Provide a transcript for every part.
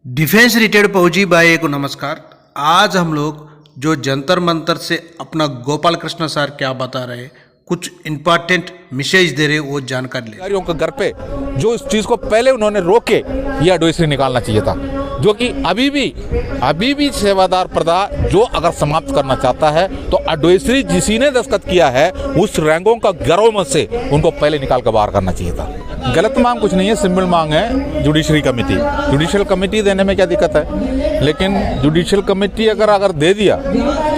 Defence retired फौजी भाई को नमस्कार। आज हम लोग जो जंतर मंतर से अपना गोपाल कृष्ण सर क्या बता रहे, कुछ इंपॉर्टेंट मैसेज दे रहे, वो जानकारी ले। अधिकारियों के घर पे जो इस चीज को पहले उन्होंने रोके यह एडवाइजरी निकालना चाहिए था, जो कि अभी भी सेवादार प्रदा जो अगर समाप्त करना चाहता है तो एडवाइजरी जिसी ने दस्तखत किया है उस रैंकों का गर्व से उनको पहले निकाल कर बाहर करना चाहिए था। गलत मांग कुछ नहीं है, सिंपल मांग है जुडिशरी कमेटी। जुडिशियल कमेटी देने में क्या दिक्कत है, लेकिन जुडिशियल कमेटी अगर दे दिया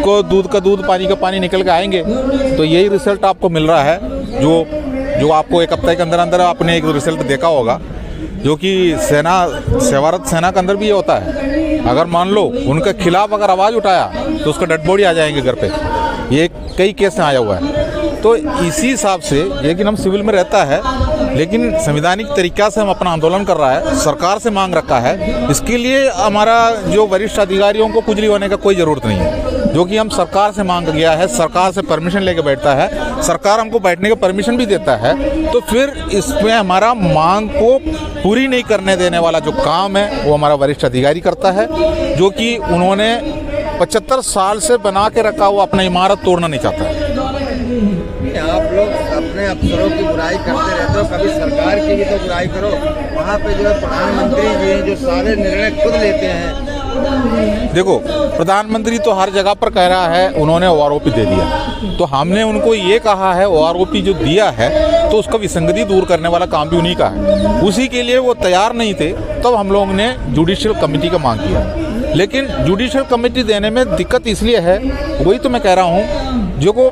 को दूध का दूध पानी का पानी निकल के आएंगे तो यही रिजल्ट आपको मिल रहा है। जो आपको एक हफ्ते के अंदर अंदर आपने एक रिजल्ट देखा होगा, जो कि सेवारत सेना के अंदर भी ये होता है। अगर मान लो उनके खिलाफ अगर आवाज़ उठाया तो उसका डेड बॉडी आ जाएंगे घर पे। ये कई केस में आया हुआ है। तो इसी हिसाब से, लेकिन हम सिविल में रहता है, लेकिन संवैधानिक तरीका से हम अपना आंदोलन कर रहा है, सरकार से मांग रखा है। इसके लिए हमारा जो वरिष्ठ अधिकारियों को कुचली होने का कोई ज़रूरत नहीं है, जो कि हम सरकार से मांग गया है, सरकार से परमिशन लेके बैठता है, सरकार हमको बैठने का परमिशन भी देता है। तो फिर इसमें हमारा मांग को पूरी नहीं करने देने वाला जो काम है वो हमारा वरिष्ठ अधिकारी करता है, जो कि उन्होंने 75 साल से बना के रखा हुआ अपना इमारत तोड़ना नहीं चाहता है। आप लोग अपने अफसरों की बुराई करते रहते हो, कभी सरकार की भी तो बुराई करो। वहाँ पे जो है प्रधानमंत्री जी हैं जो सारे निर्णय खुद लेते हैं। देखो, प्रधानमंत्री तो हर जगह पर कह रहा है उन्होंने ओआरओपी दे दिया, तो हमने उनको ये कहा है ओआरओपी जो दिया है तो उसका विसंगति दूर करने वाला काम भी उन्हीं का है। उसी के लिए वो तैयार नहीं थे, तब हम लोगों ने जुडिशियल कमेटी का मांग किया। लेकिन जुडिशियल कमेटी देने में दिक्कत इसलिए है, वही तो मैं कह रहा हूँ, जो को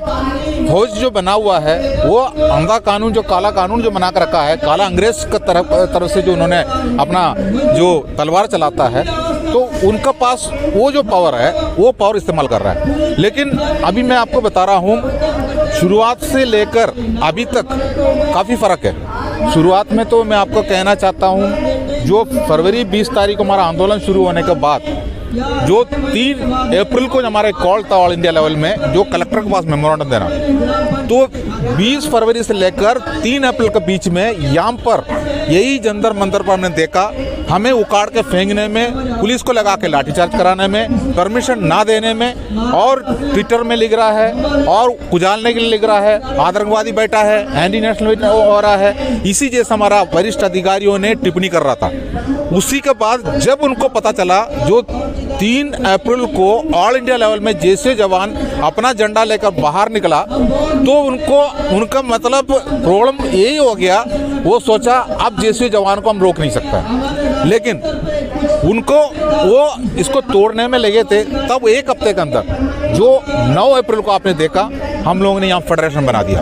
फौज जो बना हुआ है वो अंधा कानून, जो काला कानून जो बना कर रखा है, काला अंग्रेज का तरफ से जो उन्होंने अपना जो तलवार चलाता है, तो उनका पास वो जो पावर है वो पावर इस्तेमाल कर रहा है। लेकिन अभी मैं आपको बता रहा हूँ, शुरुआत से लेकर अभी तक काफ़ी फ़र्क है। शुरुआत में तो मैं आपको कहना चाहता हूँ, जो फरवरी 20 तारीख को हमारा आंदोलन शुरू होने के बाद जो 3 अप्रैल को हमारा कॉल था ऑल इंडिया लेवल में, जो कलेक्टर के पास मेमोरेंडम देना, तो 20 फरवरी से लेकर 3 अप्रैल के बीच में यहाँ पर यही जंतर मंतर पर हमने देखा, हमें उखाड़ के फेंकने में, पुलिस को लगा के लाठीचार्ज कराने में, परमिशन ना देने में, और ट्विटर में लिख रहा है और कुचालने के लिए लिख रहा है, आतंकवादी बैठा है, एंटी नेशनल हो रहा है। इसी जैसा हमारा वरिष्ठ अधिकारियों ने टिप्पणी कर रहा था। उसी के बाद जब उनको पता चला, जो 3 अप्रैल को ऑल इंडिया लेवल में जैसे जवान अपना झंडा लेकर बाहर निकला, तो उनका मतलब प्रॉब्लम यही हो गया, वो सोचा अब जैसे जवान को हम रोक नहीं सकते। लेकिन उनको वो इसको तोड़ने में लगे थे। तब एक हफ्ते के अंदर जो 9 अप्रैल को आपने देखा, हम लोगों ने यहाँ फेडरेशन बना दिया,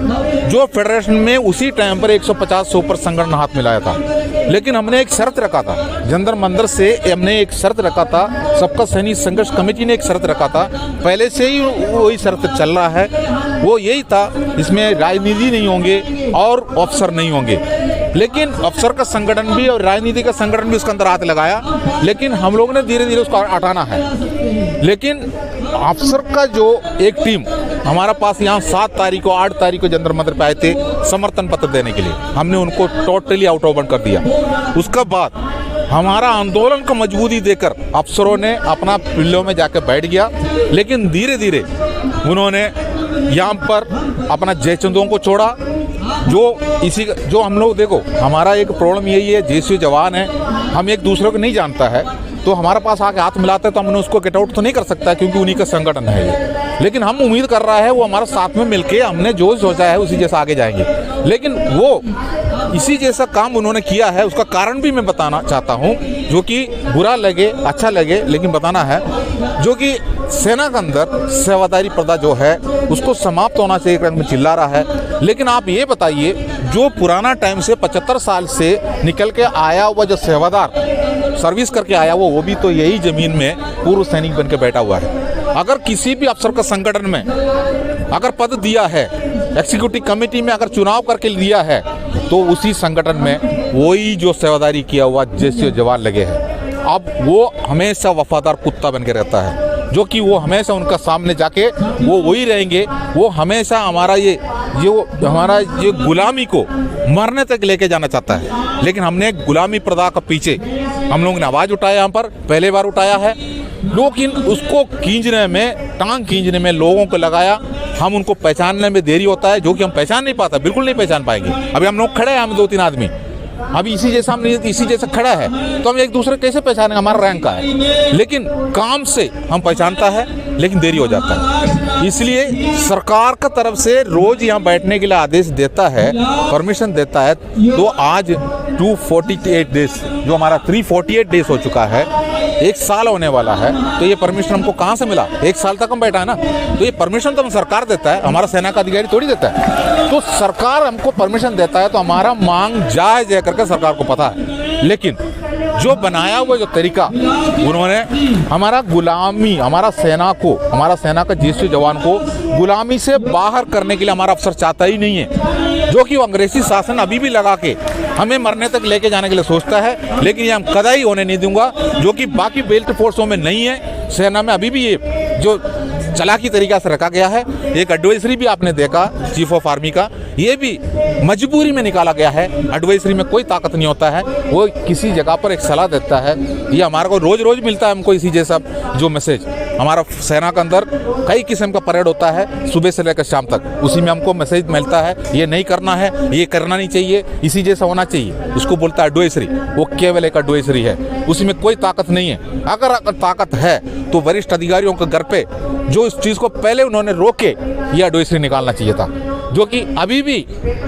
जो फेडरेशन में उसी टाइम पर 150 से ऊपर संगठन हाथ मिलाया था। लेकिन हमने एक शर्त रखा था, जंतर मंतर से हमने एक शर्त रखा था, सबका सैनिक संघर्ष कमेटी ने एक शर्त रखा था, पहले से ही वही शर्त चल रहा है। वो यही था, इसमें राजनीति नहीं होंगे और अफसर नहीं होंगे। लेकिन अफसर का संगठन भी और राजनीति का संगठन भी उसके अंदर हाथ लगाया, लेकिन हम लोगों ने धीरे धीरे उसको हटाना है। लेकिन अफसर का जो एक टीम हमारा पास यहाँ 7 तारीख को 8 तारीख को जंतर मंतर पे आए थे समर्थन पत्र देने के लिए, हमने उनको टोटली आउट ऑफ बंद कर दिया। उसके बाद हमारा आंदोलन को मजबूती देकर अफसरों ने अपना पिल्लों में जाकर बैठ गया। लेकिन धीरे धीरे उन्होंने यहाँ पर अपना जयचंदों को छोड़ा, जो हम लोग, देखो हमारा एक प्रॉब्लम यही है, जैसे जवान है, हम एक दूसरे को नहीं जानता है, तो हमारे पास आके हाथ मिलाते हैं तो हमने उसको गेट आउट तो नहीं कर सकता, क्योंकि उन्हीं का संगठन है ये। लेकिन हम उम्मीद कर रहा है वो हमारे साथ में मिलके हमने जो सोचा है उसी जैसा आगे जाएंगे। लेकिन वो इसी जैसा काम उन्होंने किया है, उसका कारण भी मैं बताना चाहता हूँ, जो कि बुरा लगे अच्छा लगे, लेकिन बताना है, जो कि सेना के अंदर सेवादारी प्रथा जो है उसको समाप्त होना चाहिए, रंग में चिल्ला रहा है। लेकिन आप ये बताइए, जो पुराना टाइम से 75 साल से निकल के आया हुआ जो सेवादार सर्विस करके आया वो भी तो यही जमीन में पूर्व सैनिक बन के बैठा हुआ है। अगर किसी भी अफसर का संगठन में अगर पद दिया है, एग्जीक्यूटिव कमेटी में अगर चुनाव करके दिया है, तो उसी संगठन में वही जो सेवादारी किया हुआ जैसे जवान लगे हैं। अब वो हमेशा वफादार कुत्ता बन के रहता है, जो कि वो हमेशा उनका सामने जाके वो वही रहेंगे। वो हमेशा हमारा ये जो हमारा ये गुलामी को मरने तक लेके जाना चाहता है। लेकिन हमने गुलामी प्रथा के पीछे हम लोगों ने आवाज़ उठाया, यहाँ पर पहले बार उठाया है, लेकिन उसको खींचने में, टांग खींचने में लोगों को लगाया। हम उनको पहचानने में देरी होता है, जो कि हम पहचान नहीं पाता, बिल्कुल नहीं पहचान पाएंगे। अभी हम लोग खड़े हैं, हम 2-3 आदमी अभी इसी जैसा, हम इसी जैसा खड़ा है, तो हम एक दूसरे कैसे पहचानेंगे, हमारा रैंक का है। लेकिन काम से हम पहचानता है, लेकिन देरी हो जाता है। इसलिए सरकार का तरफ से रोज यहाँ बैठने के लिए आदेश देता है, परमिशन देता है। तो आज 248 डेज, जो हमारा 348 डेज हो चुका है, 1 साल होने वाला है। तो ये परमिशन हमको कहाँ से मिला? 1 साल तक हम बैठा है ना, तो ये परमिशन तो हम सरकार देता है, हमारा सेना का अधिकारी थोड़ी देता है। तो सरकार हमको परमिशन देता है, तो हमारा मांग जायज है करके सरकार को पता है। लेकिन जो बनाया हुआ जो तरीका उन्होंने, हमारा गुलामी, हमारा सेना को, हमारा सेना का जीएसटी जवान को गुलामी से बाहर करने के लिए हमारा अफसर चाहता ही नहीं है, जो कि वो अंग्रेजी शासन अभी भी लगा के हमें मरने तक लेके जाने के लिए सोचता है। लेकिन ये हम कदाई होने नहीं दूंगा, जो कि बाकी बेल्ट फोर्सों में नहीं है। सेना में अभी भी ये जो चालाकी तरीका से रखा गया है। एक एडवाइजरी भी आपने देखा चीफ ऑफ आर्मी का, ये भी मजबूरी में निकाला गया है। एडवाइजरी में कोई ताकत नहीं होता है, वो किसी जगह पर एक सलाह देता है। ये हमारे को रोज रोज मिलता है हमको इसी जैसा जो मैसेज। हमारा सेना के अंदर कई किस्म का परेड होता है सुबह से लेकर शाम तक, उसी में हमको मैसेज मिलता है, ये नहीं करना है, ये करना नहीं चाहिए, इसी जैसा होना चाहिए। उसको बोलता है एडवाइजरी, वो केवल एक एडवाइजरी है, उसी में कोई ताकत नहीं है। अगर ताकत है तो वरिष्ठ अधिकारियों के घर पे जो इस चीज़ को पहले उन्होंने रोके, ये एडवाइजरी निकालना चाहिए था, जो कि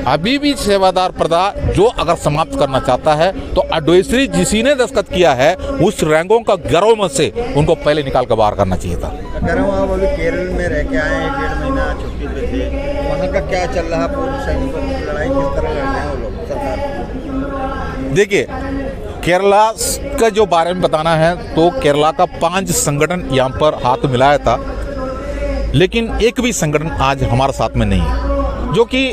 अभी भी सेवादार प्रथा जो अगर समाप्त करना चाहता है तो एडवाइजरी जिसी ने दस्तखत किया है उस रैंकों का गर्व से उनको पहले निकाल कर बाहर करना चाहिए था। कह रहा हूँ आप अभी केरल में रह के आए हैं, 1.5 महीना छुट्टी पे थे, वहाँ का क्या चल रहा है? पूर्व सैनिकों की लड़ाई किस तरह लड़ रहे हैं वो लोग सरकार? देखिए, केरला का जो बारे में बताना है तो केरला का 5 संगठन यहाँ पर हाथ मिलाया था, लेकिन एक भी संगठन आज हमारे साथ में नहीं है। जो कि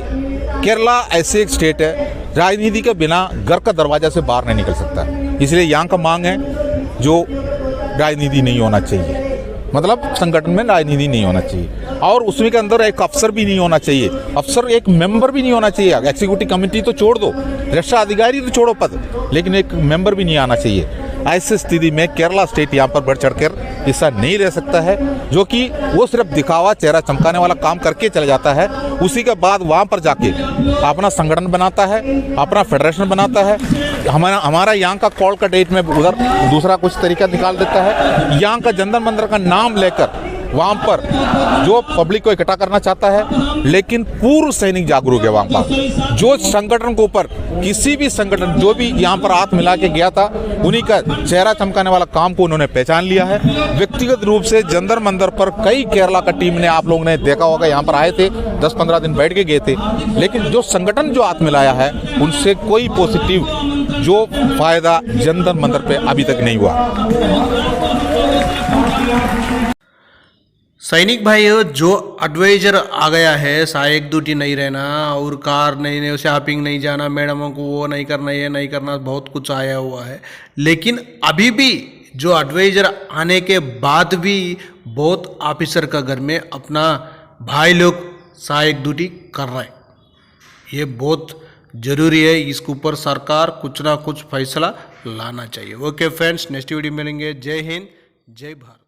केरला ऐसे एक स्टेट है, राजनीति के बिना घर का दरवाजा से बाहर नहीं निकल सकता। इसलिए यहाँ का मांग है जो राजनीति नहीं होना चाहिए, मतलब संगठन में राजनीति नहीं होना चाहिए, और उसमें के अंदर एक अफसर भी नहीं होना चाहिए, अफसर एक मेंबर भी नहीं होना चाहिए। एग्जीक्यूटिव कमेटी तो छोड़ दो, रक्षा अधिकारी तो छोड़ो पद, लेकिन एक मेंबर भी नहीं आना चाहिए। ऐसी स्थिति में केरला स्टेट यहाँ पर बढ़ चढ़कर हिस्सा नहीं ले सकता है, जो कि वो सिर्फ दिखावा, चेहरा चमकाने वाला काम करके चला जाता है। उसी के बाद वहाँ पर जाके अपना संगठन बनाता है, अपना फेडरेशन बनाता है। हमारा यहाँ का कॉल का डेट में उधर दूसरा कुछ तरीका निकाल देता है। यहाँ का जंतर मंतर का नाम लेकर वहाँ पर जो पब्लिक को इकट्ठा करना चाहता है, लेकिन पूर्व सैनिक जागरूक है। वहाँ पर जो संगठन के ऊपर किसी भी संगठन जो भी यहाँ पर हाथ मिला के गया था, उन्हीं का चेहरा चमकाने वाला काम को उन्होंने पहचान लिया है। व्यक्तिगत रूप से जंतर मंतर पर कई केरला का टीम ने, आप लोगों ने देखा होगा, यहाँ पर आए थे, 10-15 दिन बैठ के गए थे, लेकिन जो संगठन जो हाथ मिलाया है उनसे कोई पॉजिटिव जो फायदा जंतर मंतर पे अभी तक नहीं हुआ। सैनिक भाइयों, जो एडवाइजर आ गया है, सहायक ड्यूटी नहीं रहना और कार नहीं, शॉपिंग नहीं जाना, मैडमों को वो नहीं करना, ये नहीं करना, बहुत कुछ आया हुआ है। लेकिन अभी भी जो एडवाइजर आने के बाद भी बहुत ऑफिसर का घर में अपना भाई लोग सहायक ड्यूटी कर रहे हैं। ये बहुत ज़रूरी है, इसके ऊपर सरकार कुछ ना कुछ फैसला लाना चाहिए। ओके फ्रेंड्स, नेक्स्ट वीडियो मिलेंगे। जय हिंद, जय भारत।